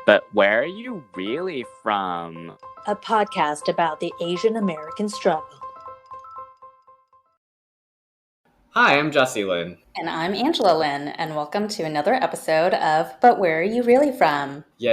But where are you really from? A podcast about the Asian American struggle. Hi, I'm Jesse Lynn. And I'm Angela Lynn, and welcome to another episode of But Where Are You Really From? Yeah.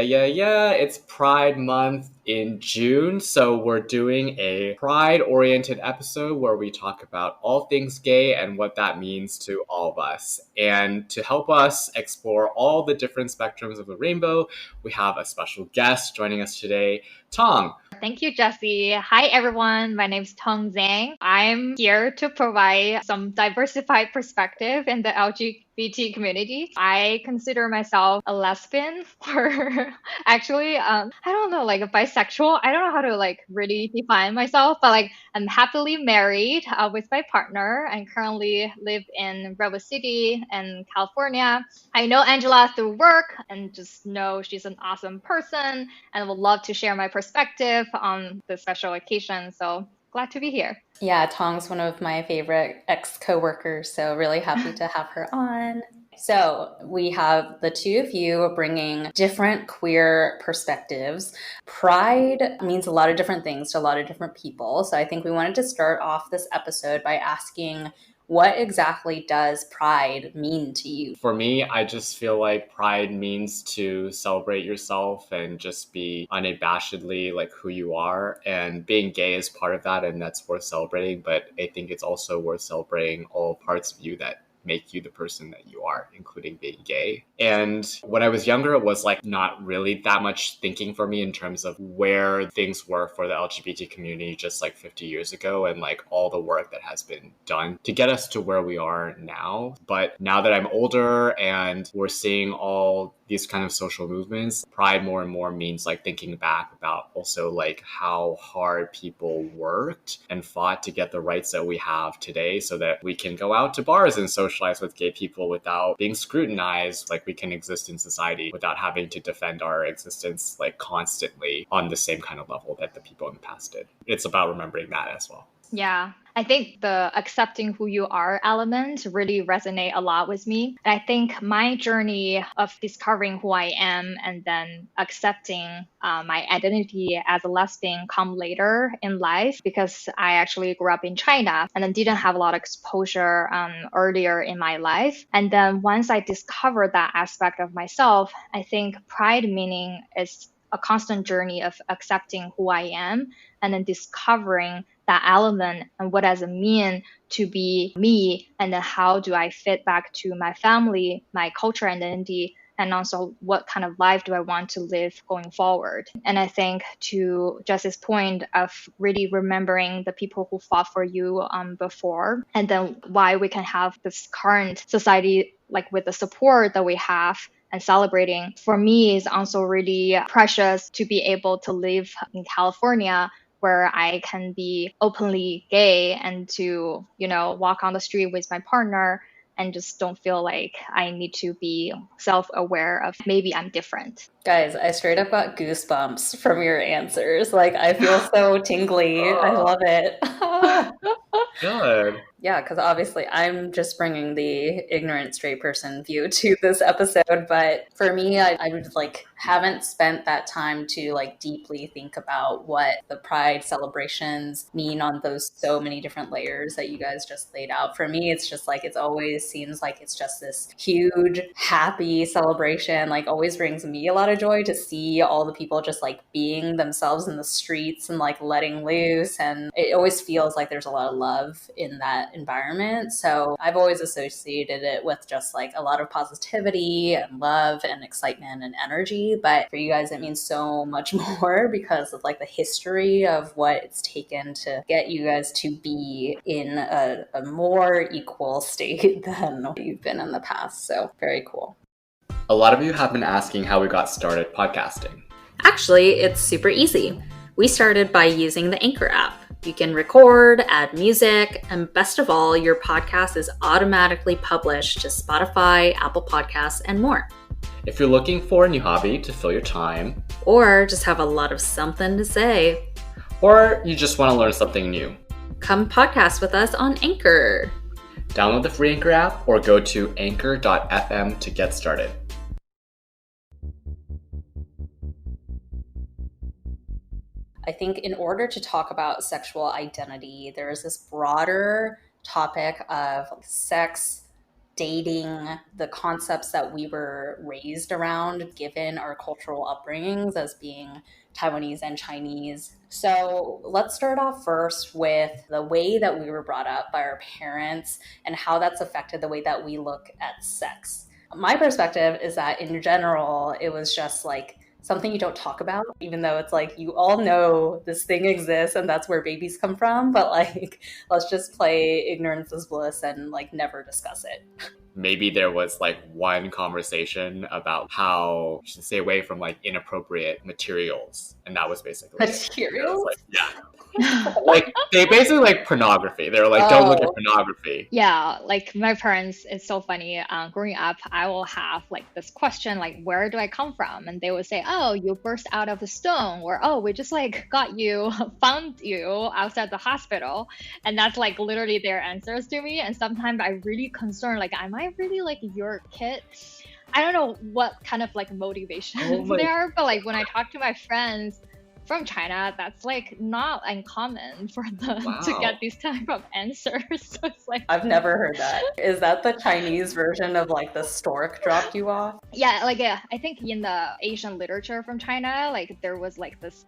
It's Pride Month in June, so we're doing a Pride-oriented episode where we talk about all things gay and what that means to all of us. And to help us explore all the different spectrums of the rainbow, we have a special guest joining us today, Tong. Thank you, Jesse. Hi, everyone. My name is Tong Zhang. I'm here to provide some diversified perspective in the LGBT community. I consider myself a lesbian or actually, I don't know, like a bisexual. I don't know how to really define myself, but I'm happily married with my partner and currently live in Redwood City in California. I know Angela through work and just know she's an awesome person and would love to share my perspective on this special occasion. So glad to be here. Yeah, Tong's one of my favorite ex-coworkers, so really happy to have her on. So we have the two of you bringing different queer perspectives. Pride means a lot of different things to a lot of different people. So I think we wanted to start off this episode by asking, what exactly does pride mean to you? For me, I just feel like pride means to celebrate yourself and just be unabashedly like who you are. And being gay is part of that, and that's worth celebrating. But I think it's also worth celebrating all parts of you that make you the person that you are, including being gay. And when I was younger, it was not really that much thinking for me in terms of where things were for the LGBT community just 50 years ago and all the work that has been done to get us to where we are now. But now that I'm older and we're seeing all these kind of social movements, pride more and more means thinking back about also how hard people worked and fought to get the rights that we have today so that we can go out to bars and socialize with gay people without being scrutinized, we can exist in society without having to defend our existence constantly on the same kind of level that the people in the past did. It's about remembering that as well. Yeah, I think the accepting who you are element really resonate a lot with me. And I think my journey of discovering who I am and then accepting my identity as a lesbian come later in life because I actually grew up in China and then didn't have a lot of exposure earlier in my life. And then once I discovered that aspect of myself, I think pride meaning is a constant journey of accepting who I am and then discovering that element and what does it mean to be me, and then how do I fit back to my family, my culture identity, and also what kind of life do I want to live going forward. And I think to Jesse's point of really remembering the people who fought for you before, and then why we can have this current society with the support that we have and celebrating, for me is also really precious to be able to live in California where I can be openly gay and to, walk on the street with my partner and just don't feel like I need to be self-aware of maybe I'm different. Guys, I straight up got goosebumps from your answers. I feel so tingly. I love it. Good. Yeah, because obviously I'm just bringing the ignorant straight person view to this episode. But for me, I haven't spent that time to deeply think about what the Pride celebrations mean on those so many different layers that you guys just laid out. For me, it's just it always seems like it's just this huge, happy celebration. Always brings me a lot of joy to see all the people just being themselves in the streets and letting loose. And it always feels like there's a lot of love in that environment. So I've always associated it with just a lot of positivity and love and excitement and energy. But for you guys, it means so much more because of the history of what it's taken to get you guys to be in a more equal state than you've been in the past. So very cool. A lot of you have been asking how we got started podcasting. Actually, it's super easy. We started by using the Anchor app. You can record, add music, and best of all, your podcast is automatically published to Spotify, Apple Podcasts, and more. If you're looking for a new hobby to fill your time, or just have a lot of something to say, or you just want to learn something new, come podcast with us on Anchor. Download the free Anchor app or go to anchor.fm to get started. I think in order to talk about sexual identity, there is this broader topic of sex, dating, the concepts that we were raised around given our cultural upbringings as being Taiwanese and Chinese. So let's start off first with the way that we were brought up by our parents and how that's affected the way that we look at sex. My perspective is that in general, it was just like something you don't talk about, even though it's like you all know this thing exists and that's where babies come from. But like, let's just play ignorance is bliss and like never discuss it. Maybe there was like one conversation about how you should stay away from like inappropriate materials. And that was basically materials? Like, yeah. Like they basically like pornography. They were like, don't look at pornography. Yeah, like my parents, it's so funny. Growing up, I will have like this question, like, where do I come from? And they would say, oh, you burst out of a stone, or oh, we just like got you, found you outside the hospital. And that's like literally their answers to me. And sometimes I really concerned, like, am I really like your kid? I don't know what kind of like motivations there are, but like when I talk to my friends from China, that's like not uncommon for them to get these type of answers. So it's like, I've never heard that. Is that the Chinese version of like the stork dropped you off? Yeah, like I think in the Asian literature from China, like there was like this,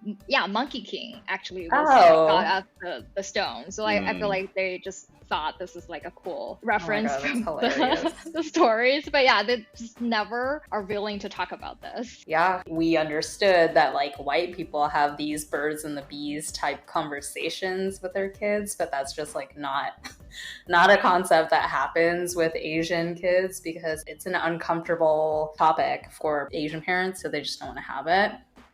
Monkey King actually was like, got out the stone. So I feel like they just thought this is like a cool reference from the stories. But yeah, they just never are willing to talk about this. Yeah, we understood that like white people have these birds and the bees type conversations with their kids, but that's just like not a concept that happens with Asian kids because it's an uncomfortable topic for Asian parents, so they just don't want to have it.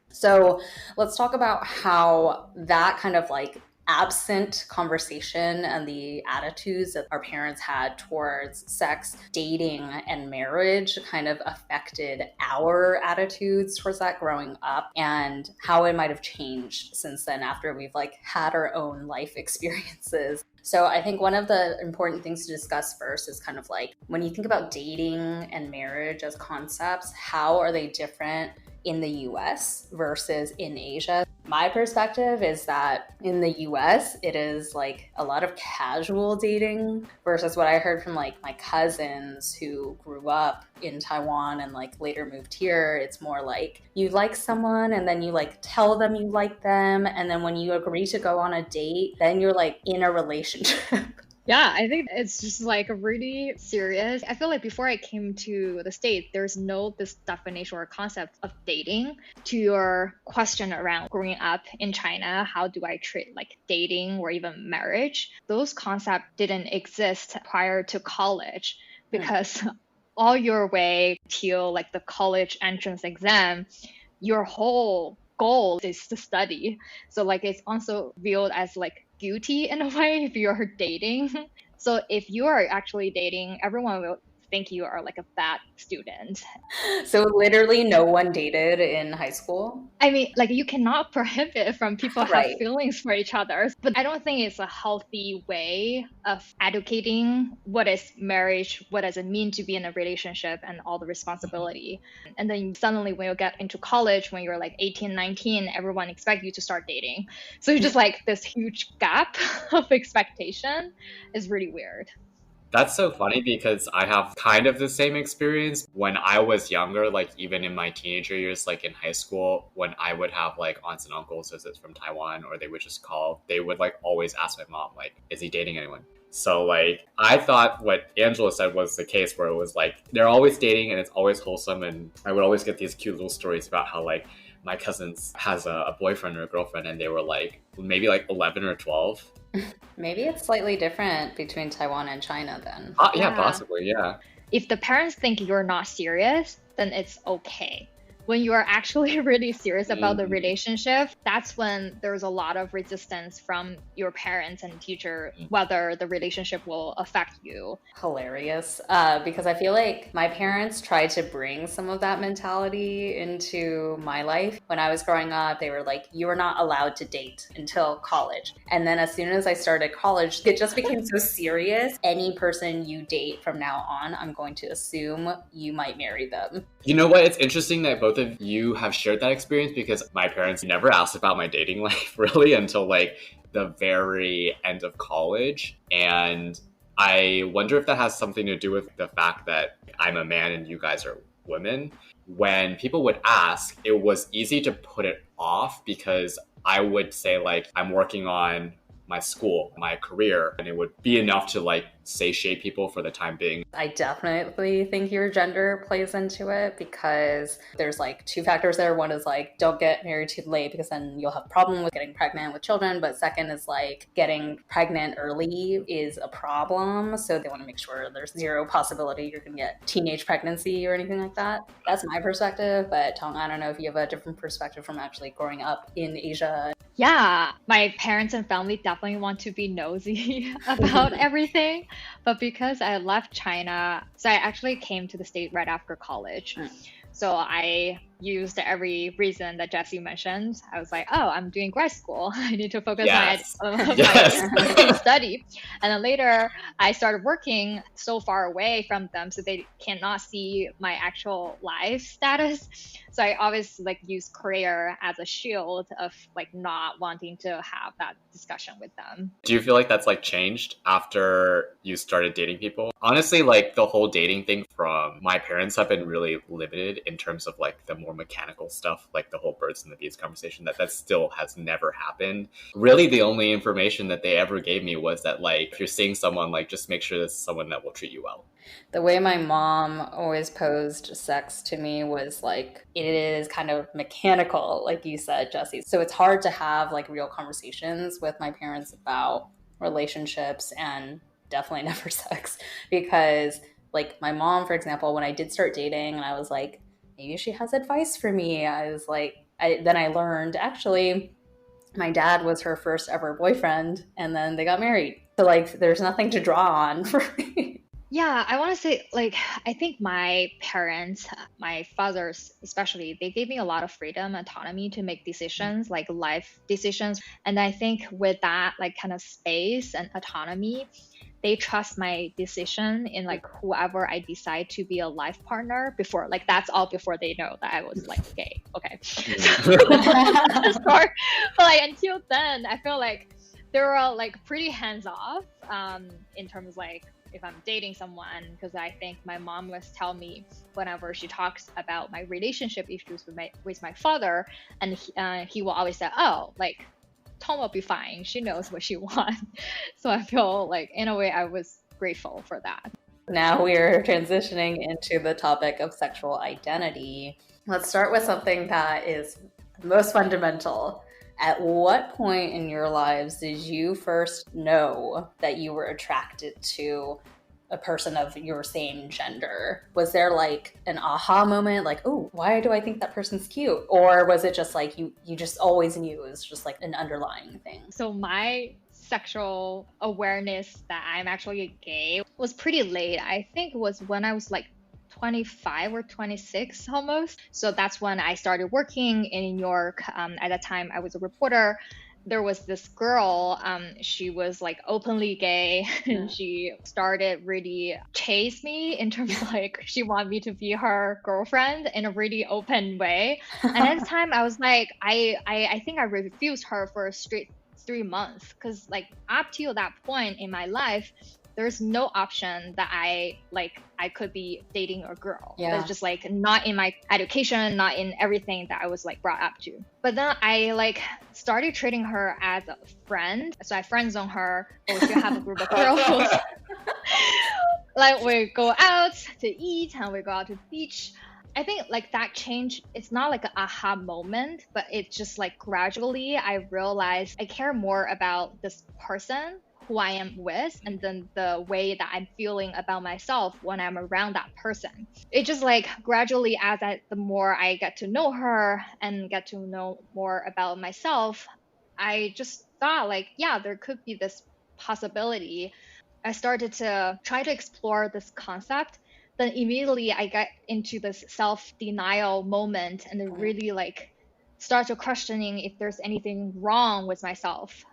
So let's talk about how that kind of like absent conversation and the attitudes that our parents had towards sex, dating, and marriage kind of affected our attitudes towards that growing up and how it might have changed since then after we've like had our own life experiences. So I think one of the important things to discuss first is kind of like when you think about dating and marriage as concepts, how are they different in the US versus in Asia? My perspective is that in the US, it is like a lot of casual dating versus what I heard from like my cousins who grew up in Taiwan and like later moved here. It's more like you like someone and then you like tell them you like them. And then when you agree to go on a date, then you're like in a relationship. Yeah, I think it's just like really serious. I feel like before I came to the States, there's no this definition or concept of dating. To your question around growing up in China, how do I treat like dating or even marriage? Those concepts didn't exist prior to college because all your way till like the college entrance exam, your whole goal is to study. So like it's also viewed as like guilty in a way if you're dating. So if you are actually dating, everyone will think you are like a bad student. So literally no one dated in high school? I mean, like you cannot prohibit from people have feelings for each other, but I don't think it's a healthy way of educating what is marriage, what does it mean to be in a relationship and all the responsibility. And then suddenly when you get into college, when you're like 18, 19, everyone expects you to start dating. So you're just like this huge gap of expectation is really weird. That's so funny because I have kind of the same experience when I was younger, like even in my teenager years, like in high school, when I would have like aunts and uncles visits from Taiwan or they would just call, they would like always ask my mom, like, is he dating anyone? So like, I thought what Angela said was the case where it was like, they're always dating and it's always wholesome. And I would always get these cute little stories about how like my cousins has a boyfriend or a girlfriend and they were like, maybe like 11 or 12. Maybe it's slightly different between Taiwan and China then. Yeah, possibly, yeah. If the parents think you're not serious, then it's okay. When you are actually really serious about the relationship, that's when there's a lot of resistance from your parents and teacher, whether the relationship will affect you. Hilarious. Because I feel like my parents tried to bring some of that mentality into my life. When I was growing up, they were like, you are not allowed to date until college. And then as soon as I started college, it just became so serious. Any person you date from now on, I'm going to assume you might marry them. You know what? It's interesting that both of you have shared that experience, because my parents never asked about my dating life really until like the very end of college. And I wonder if that has something to do with the fact that I'm a man and you guys are women. When people would ask, it was easy to put it off because I would say, like, I'm working on my school, my career, and it would be enough to like satiate people for the time being. I definitely think your gender plays into it, because there's like two factors there. One is like, don't get married too late because then you'll have a problem with getting pregnant with children. But second is like, getting pregnant early is a problem. So they want to make sure there's zero possibility you're going to get teenage pregnancy or anything like that. That's my perspective. But Tong, I don't know if you have a different perspective from actually growing up in Asia. Yeah, my parents and family definitely want to be nosy about everything. But because I left China, so I actually came to the state right after college. So I used every reason that Jesse mentioned. I was like, oh, I'm doing grad school. I need to focus on my study. And then later, I started working so far away from them, so they cannot see my actual life status. So I always like use career as a shield of like not wanting to have that discussion with them. Do you feel like that's like changed after you started dating people? Honestly, like the whole dating thing from my parents have been really limited in terms of like the more mechanical stuff, like the whole birds and the bees conversation. That still has never happened. Really, the only information that they ever gave me was that like, if you're seeing someone, like just make sure that's someone that will treat you well. The way my mom always posed sex to me was like, it is kind of mechanical, like you said, Jesse. So it's hard to have like real conversations with my parents about relationships, and definitely never sex, because like my mom, for example, when I did start dating and I was like, maybe she has advice for me, I was like, then I learned actually my dad was her first ever boyfriend, and then they got married. So like, there's nothing to draw on for me. Yeah, I want to say, like, I think my parents, my fathers especially, they gave me a lot of freedom, autonomy to make decisions, like life decisions. And I think with that, like, kind of space and autonomy, they trust my decision in like whoever I decide to be a life partner before. Like, that's all before they know that I was like gay. Okay. But like, until then, I feel like they were like pretty hands off in terms like, if I'm dating someone, because I think my mom was telling me whenever she talks about my relationship issues with my father, and he will always say, oh, like, Tong will be fine. She knows what she wants. So I feel like in a way I was grateful for that. Now we are transitioning into the topic of sexual identity. Let's start with something that is most fundamental. At what point in your lives did you first know that you were attracted to a person of your same gender? Was there like an aha moment, like, oh, why do I think that person's cute? Or was it just like you just always knew it was just like an underlying thing? So my sexual awareness that I'm actually gay was pretty late. I think it was when I was like 25 or 26 almost. So that's when I started working in New York. At that time, I was a reporter. There was this girl, she was like openly gay, and she started really chase me in terms of like, she wanted me to be her girlfriend in a really open way. And at the time I was like, I think I refused her for a straight 3 months, because like up till that point in my life, there's no option that I could be dating a girl. Yeah. It's just like not in my education, not in everything that I was like brought up to. But then I like started treating her as a friend. So I friend zone her, but we still have a group of girls. Like we go out to eat and we go out to the beach. I think like that change, it's not like an aha moment, but it's just like gradually I realized I care more about this person who I am with, and then the way that I'm feeling about myself when I'm around that person. It just like gradually, the more I get to know her and get to know more about myself, I just thought like, yeah, there could be this possibility. I started to try to explore this concept. Then immediately I got into this self-denial moment, and then really like started questioning if there's anything wrong with myself.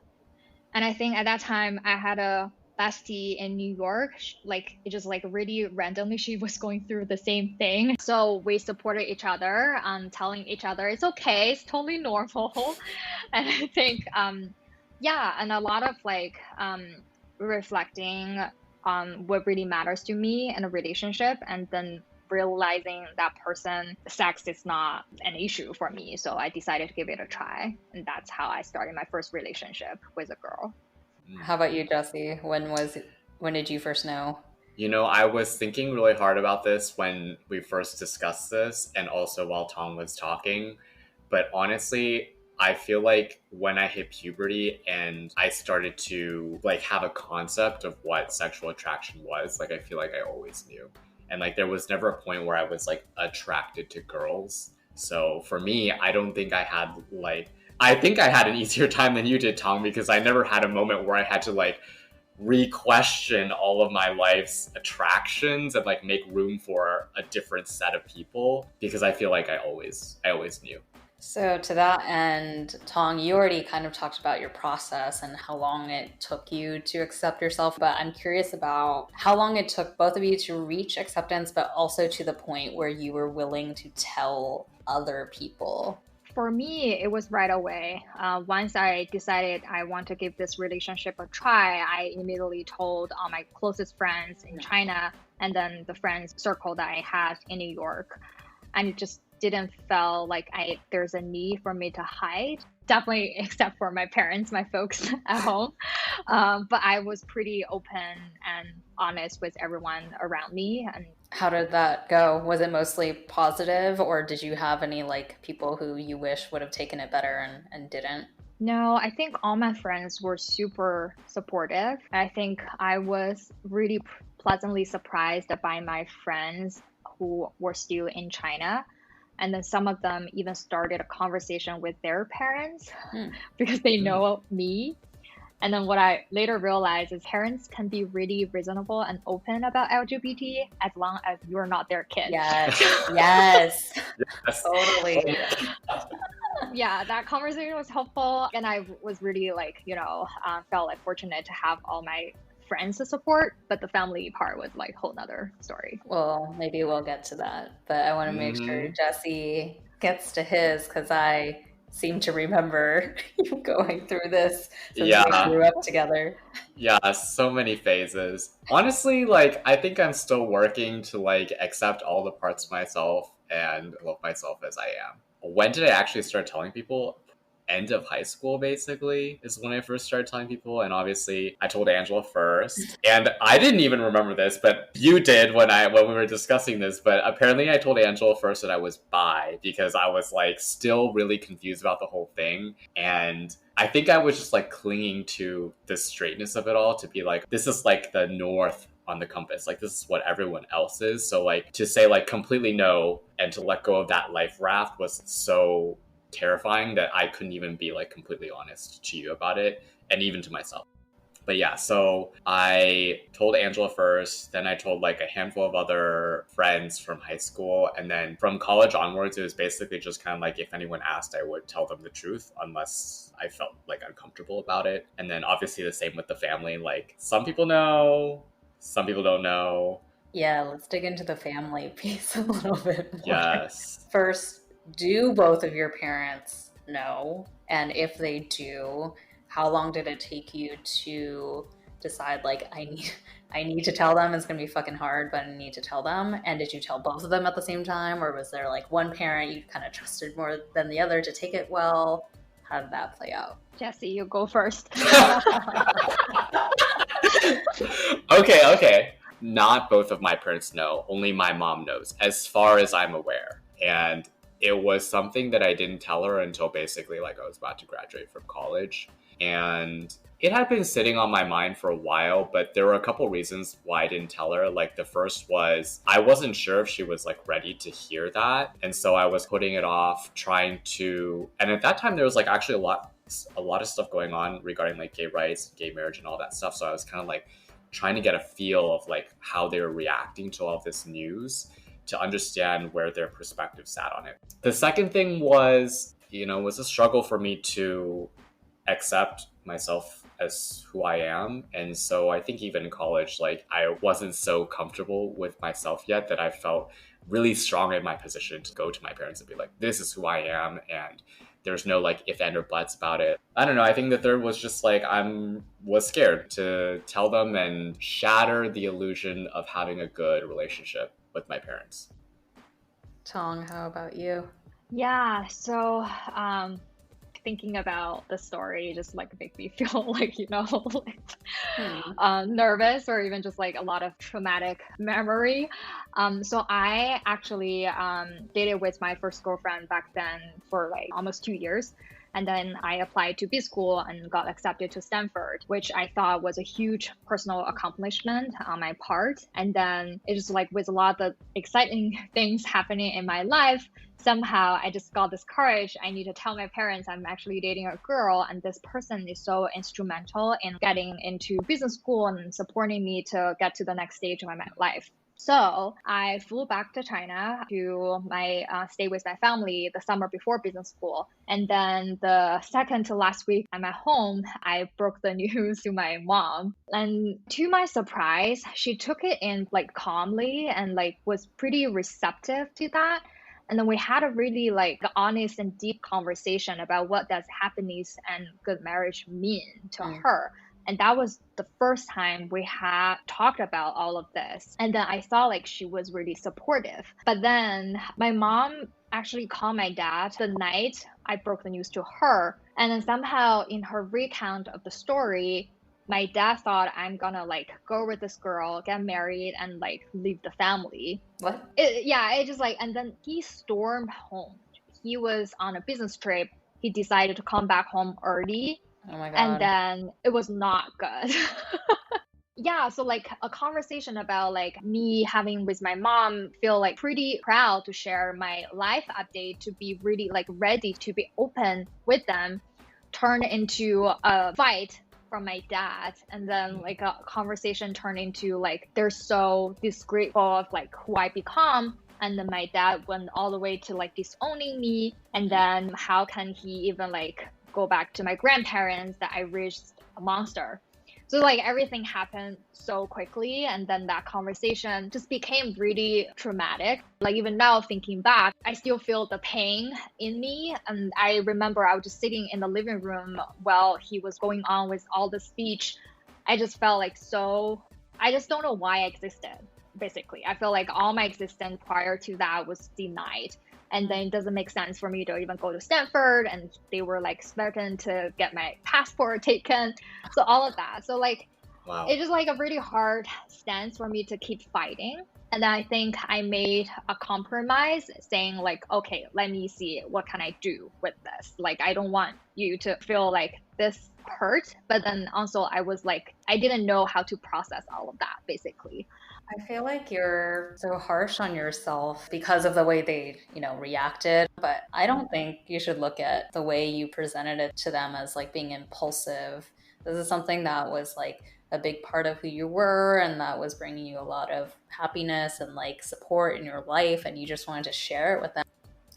And I think at that time I had a bestie in New York, like it just like really randomly she was going through the same thing. So we supported each other, telling each other it's okay, it's totally normal. And I think yeah, and a lot of like reflecting on what really matters to me in a relationship, and then realizing that person sex is not an issue for me, so I decided to give it a try, and that's how I started my first relationship with a girl. How about you, Jesse? When did you first know? You know, I was thinking really hard about this when we first discussed this and also while Tong was talking. But honestly, I feel like when I hit puberty and I started to like have a concept of what sexual attraction was, like I feel like I always knew. And like there was never a point where I was like attracted to girls. So for me, I don't think I had like I think I had an easier time than you did, Tom, because I never had a moment where I had to like re-question all of my life's attractions and like make room for a different set of people, because I feel like I always knew. So to that end, Tong, you already kind of talked about your process and how long it took you to accept yourself, but I'm curious about how long it took both of you to reach acceptance, but also to the point where you were willing to tell other people. For me, it was right away. Once I decided I want to give this relationship a try, I immediately told all my closest friends in China and then the friends circle that I had in New York. And it just didn't feel like there's a need for me to hide. Definitely, except for my parents, my folks at home. But I was pretty open and honest with everyone around me. And how did that go? Was it mostly positive, or did you have any like people who you wish would have taken it better and didn't? No, I think all my friends were super supportive. I think I was really pleasantly surprised by my friends who were still in China. And then some of them even started a conversation with their parents because they know me. And then what I later realized is parents can be really reasonable and open about LGBT as long as you're not their kid. Yes, yes, totally. Yeah, that conversation was helpful. And I was really like, felt like fortunate to have all my friends to support, but the family part was like a whole nother story. Well, maybe we'll get to that, but I want to make sure Jesse gets to his, because I seem to remember you going through this since we grew up together. Yeah, so many phases. Honestly, like I think I'm still working to like accept all the parts of myself and love myself as I am. When did I actually start telling people? End of high school, basically, is when I first started telling people. And obviously I told Angela first, and I didn't even remember this, but you did when we were discussing this. But apparently I told Angela first that I was bi, because I was like still really confused about the whole thing. And I think I was just like clinging to the straightness of it all, to be like, this is like the north on the compass, like this is what everyone else is. So like to say like completely no and to let go of that life raft was so terrifying that I couldn't even be like completely honest to you about it, and even to myself. But yeah, so I told Angela first, then I told like a handful of other friends from high school, and then from college onwards it was basically just kind of like if anyone asked I would tell them the truth unless I felt like uncomfortable about it. And then obviously the same with the family, like some people know, some people don't know. Yeah, let's dig into the family piece a little bit more. Yes. First, do both of your parents know? And if they do, how long did it take you to decide like I need to tell them? It's gonna be fucking hard, but I need to tell them. And did you tell both of them at the same time, or was there like one parent you kind of trusted more than the other to take it well? How did that play out? Jesse, you go first. Okay. Not both of my parents know. Only my mom knows, as far as I'm aware. And it was something that I didn't tell her until basically like I was about to graduate from college. And it had been sitting on my mind for a while, but there were a couple reasons why I didn't tell her. Like the first was I wasn't sure if she was like ready to hear that. And so I was putting it off, trying to, and at that time there was like actually a lot of stuff going on regarding like gay rights, gay marriage and all that stuff. So I was kind of like trying to get a feel of like how they were reacting to all of this news, to understand where their perspective sat on it. The second thing was, was a struggle for me to accept myself as who I am. And so I think even in college, like I wasn't so comfortable with myself yet that I felt really strong in my position to go to my parents and be like, this is who I am. And there's no like if and or buts about it. I don't know. I think the third was just like was scared to tell them and shatter the illusion of having a good relationship with my parents. Tong, how about you? Yeah, so thinking about the story just like make me feel like, like nervous or even just like a lot of traumatic memory. So I actually dated with my first girlfriend back then for like almost 2 years. And then I applied to B school and got accepted to Stanford, which I thought was a huge personal accomplishment on my part. And then it just like with a lot of exciting things happening in my life, somehow I just got this courage. I need to tell my parents I'm actually dating a girl, and this person is so instrumental in getting into business school and supporting me to get to the next stage of my life. So I flew back to China to stay with my family the summer before business school. And then the second to last week I'm at home, I broke the news to my mom. And to my surprise, she took it in like calmly and like was pretty receptive to that. And then we had a really like honest and deep conversation about what does happiness and good marriage mean to her. And that was the first time we had talked about all of this. And then I saw like she was really supportive. But then my mom actually called my dad the night I broke the news to her. And then somehow in her recount of the story, my dad thought I'm gonna like go with this girl, get married, and like leave the family. What? It just like, and then he stormed home. He was on a business trip. He decided to come back home early. Oh my God. And then it was not good. Yeah, so like a conversation about like me having with my mom feel like pretty proud to share my life update, to be really like ready to be open with them, turned into a fight from my dad. And then like a conversation turned into like they're so disgrateful of like who I become. And then my dad went all the way to like disowning me. And then how can he even like go back to my grandparents that I raised a monster? So like everything happened so quickly, and then that conversation just became really traumatic. Like even now thinking back, I still feel the pain in me. And I remember I was just sitting in the living room while he was going on with all the speech. I just felt like I just don't know why I existed, basically. I feel like all my existence prior to that was denied. And then it doesn't make sense for me to even go to Stanford, and they were like expecting to get my passport taken. So all of that. So like, Wow. It's just like a really hard stance for me to keep fighting. And then I think I made a compromise saying like, okay, let me see what can I do with this. Like, I don't want you to feel like this hurt. But then also I was like, I didn't know how to process all of that, basically. I feel like you're so harsh on yourself because of the way they, reacted. But I don't think you should look at the way you presented it to them as like being impulsive. This is something that was like a big part of who you were, and that was bringing you a lot of happiness and like support in your life, and you just wanted to share it with them.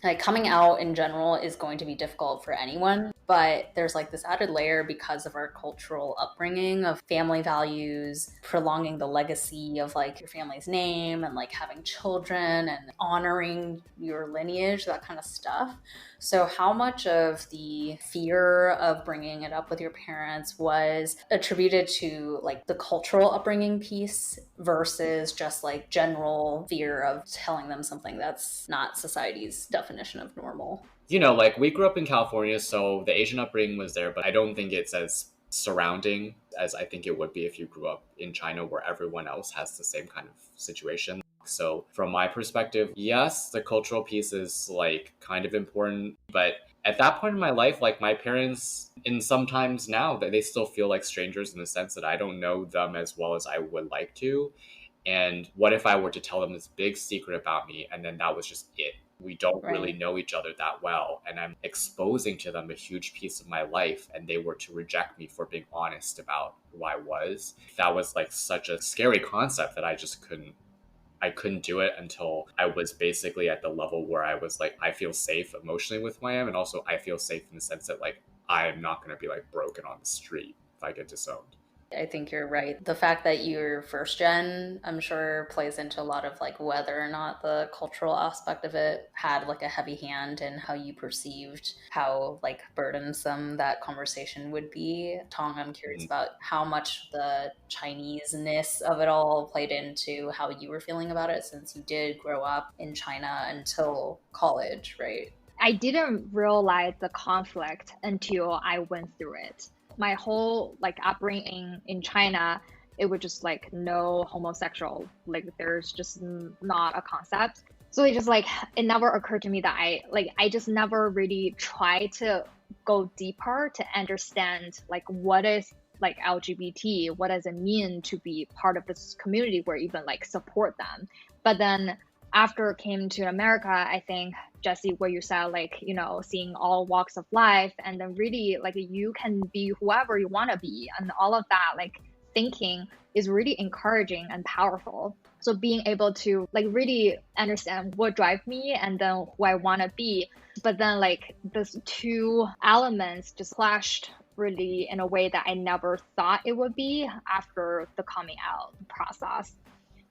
Like coming out in general is going to be difficult for anyone, but there's like this added layer because of our cultural upbringing of family values, prolonging the legacy of like your family's name and like having children and honoring your lineage, that kind of stuff. So how much of the fear of bringing it up with your parents was attributed to like the cultural upbringing piece versus just like general fear of telling them something that's not society's definition of normal? Like we grew up in California, so the Asian upbringing was there, but I don't think it's as surrounding as I think it would be if you grew up in China where everyone else has the same kind of situation. So from my perspective, yes, the cultural piece is like kind of important, but at that point in my life, like my parents, in sometimes now that they still feel like strangers in the sense that I don't know them as well as I would like to. And what if I were to tell them this big secret about me and then that was just it? We don't really know each other that well, and I'm exposing to them a huge piece of my life, and they were to reject me for being honest about who I was. That was like such a scary concept that I couldn't do it until I was basically at the level where I was like, I feel safe emotionally with who I am, and also I feel safe in the sense that like I am not going to be like broken on the street if I get disowned. I think you're right. The fact that you're first gen, I'm sure plays into a lot of like whether or not the cultural aspect of it had like a heavy hand in how you perceived how like burdensome that conversation would be. Tong, I'm curious about how much the Chinese-ness of it all played into how you were feeling about it, since you did grow up in China until college, right? I didn't realize the conflict until I went through it. My whole like upbringing in China, it was just like no homosexual, like there's just not a concept. So it just like it never occurred to me that I just never really tried to go deeper to understand like what is like LGBT, what does it mean to be part of this community or even like support them. But then after it came to America, I think, Jesse, what you said, like, you know, seeing all walks of life, and then really like you can be whoever you want to be, and all of that, like thinking is really encouraging and powerful. So being able to like really understand what drives me and then who I want to be, but then like those two elements just clashed really in a way that I never thought it would be after the coming out process.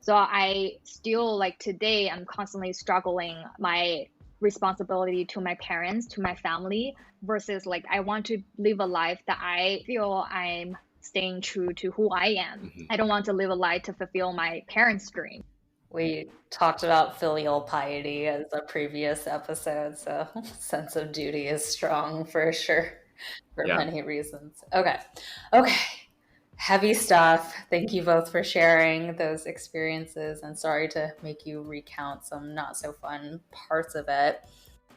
So I still like today, I'm constantly struggling my responsibility to my parents, to my family, versus like I want to live a life that I feel I'm staying true to who I am. I don't want to live a life to fulfill my parents' dream. We talked about filial piety as a previous episode, so sense of duty is strong for sure for many reasons. Okay. Heavy stuff. Thank you both for sharing those experiences, and sorry to make you recount some not so fun parts of it.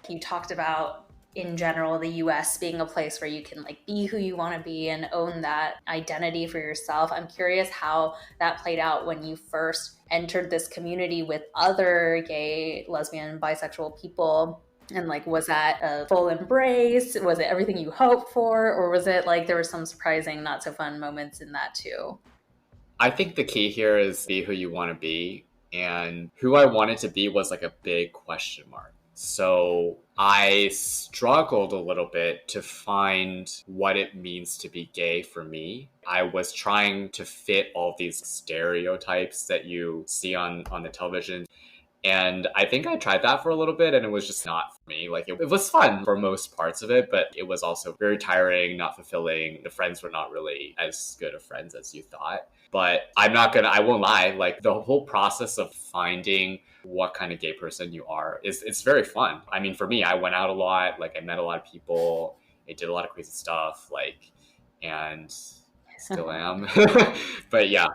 You talked about, in general, the US being a place where you can like be who you want to be and own that identity for yourself. I'm curious how that played out when you first entered this community with other gay, lesbian, bisexual people. And like, was that a full embrace? Was it everything you hoped for? Or was it like there were some surprising, not so fun moments in that too? I think the key here is be who you want to be. And who I wanted to be was like a big question mark. So I struggled a little bit to find what it means to be gay for me. I was trying to fit all these stereotypes that you see on the television. And I think I tried that for a little bit and it was just not for me. Like it was fun for most parts of it, but it was also very tiring, not fulfilling. The friends were not really as good of friends as you thought. But I won't lie, like the whole process of finding what kind of gay person you are it's very fun. I mean, for me, I went out a lot, like I met a lot of people, I did a lot of crazy stuff, like, and I still am. But yeah.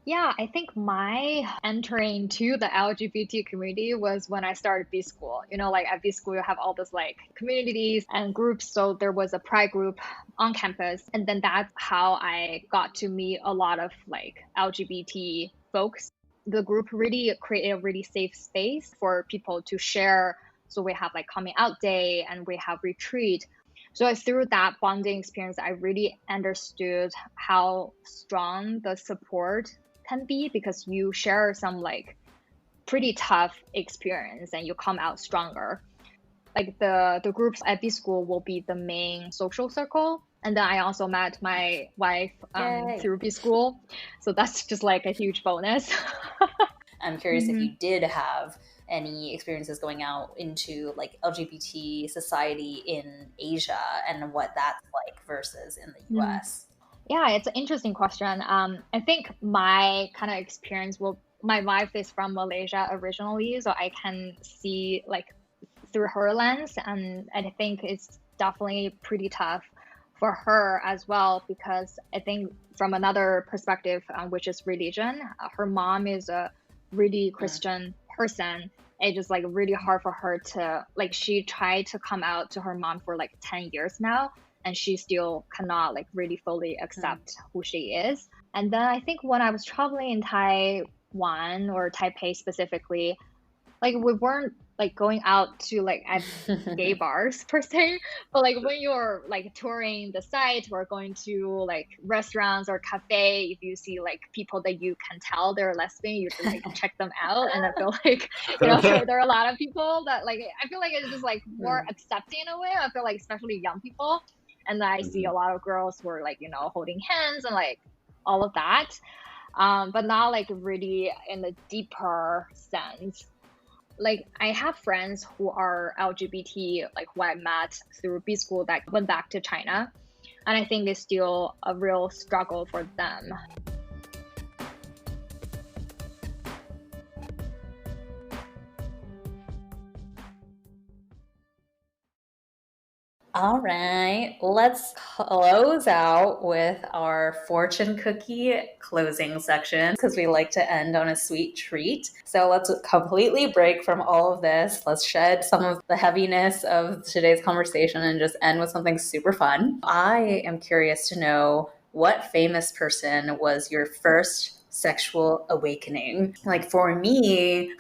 Yeah, I think my entering to the LGBT community was when I started B school. You know, like at B school, you have all this like communities and groups. So there was a pride group on campus. And then that's how I got to meet a lot of like LGBT folks. The group really created a really safe space for people to share. So we have like coming out day and we have retreat. So through that bonding experience, I really understood how strong the support can be, because you share some like pretty tough experience and you come out stronger. Like the groups at B school will be the main social circle. And then I also met my wife through B school. So that's just like a huge bonus. I'm curious if you did have any experiences going out into like LGBT society in Asia and what that's like versus in the US. Yeah, it's an interesting question. I think my kind of experience my wife is from Malaysia originally, so I can see like through her lens, and I think it's definitely pretty tough for her as well, because I think from another perspective, which is religion, her mom is a really Christian person. It's just like really hard for her to like, she tried to come out to her mom for like 10 years now, and she still cannot like really fully accept who she is. And then I think when I was traveling in Taiwan or Taipei specifically, like we weren't like going out to like at gay bars per se, but like when you're like touring the site or going to like restaurants or cafe, if you see like people that you can tell they're lesbian, you can like check them out. And I feel like, you know, there are a lot of people that like, I feel like it's just like more accepting in a way. I feel like especially young people. And then I see a lot of girls who are like, holding hands and like all of that. But not like really in a deeper sense. Like I have friends who are LGBT, like who I met through B school that went back to China. And I think it's still a real struggle for them. All right, let's close out with our fortune cookie closing section because we like to end on a sweet treat. So let's completely break from all of this. Let's shed some of the heaviness of today's conversation and just end with something super fun. I am curious to know, what famous person was your first sexual awakening? Like for me,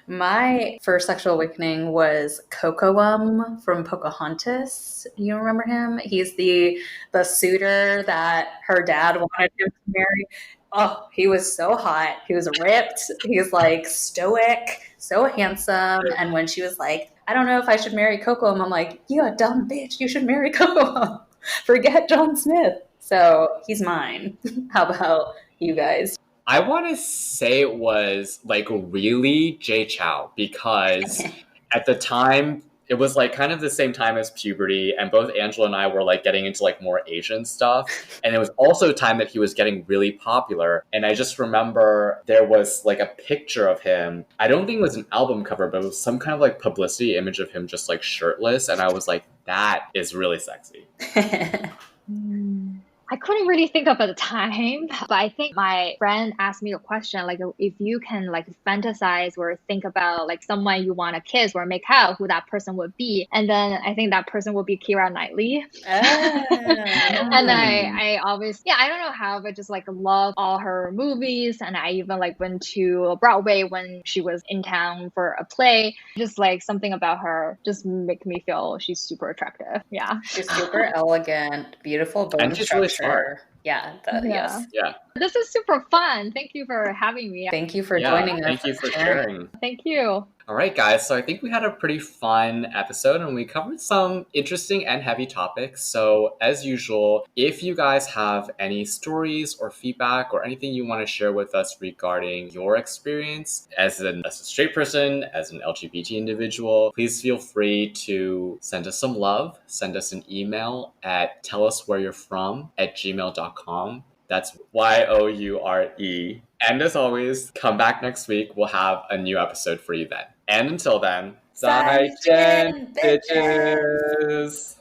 my first sexual awakening was Cocoam from Pocahontas. You remember him? He's the suitor that her dad wanted him to marry. Oh, he was so hot. He was ripped. He was like stoic, so handsome. And when she was like, I don't know if I should marry Cocoam, I'm like, you a dumb bitch. You should marry Cocoam. Forget John Smith. So he's mine. How about you guys? I want to say it was like really Jay Chow, because at the time it was like kind of the same time as puberty, and both Angela and I were like getting into like more Asian stuff. And it was also a time that he was getting really popular. And I just remember there was like a picture of him. I don't think it was an album cover, but it was some kind of like publicity image of him just like shirtless. And I was like, that is really sexy. I couldn't really think of at the time, but I think my friend asked me a question, like if you can like fantasize or think about like someone you want to kiss or make out, who that person would be. And then I think that person would be Keira Knightley. And I always, I don't know how, but just like love all her movies. And I even like went to Broadway when she was in town for a play. Just like something about her just make me feel she's super attractive. Yeah. She's super elegant, beautiful bone And she's really structure. smart. Yes. Yeah. This is super fun. Thank you for having me. Thank you for joining us. Thank you for sharing. Thank you. All right, guys. So I think we had a pretty fun episode and we covered some interesting and heavy topics. So as usual, if you guys have any stories or feedback or anything you want to share with us regarding your experience as a straight person, as an LGBT individual, please feel free to send us some love. Send us an email at telluswhereyou'refrom@gmail.com. That's YOURE. And as always, come back next week. We'll have a new episode for you then. And until then, 再见, bitches!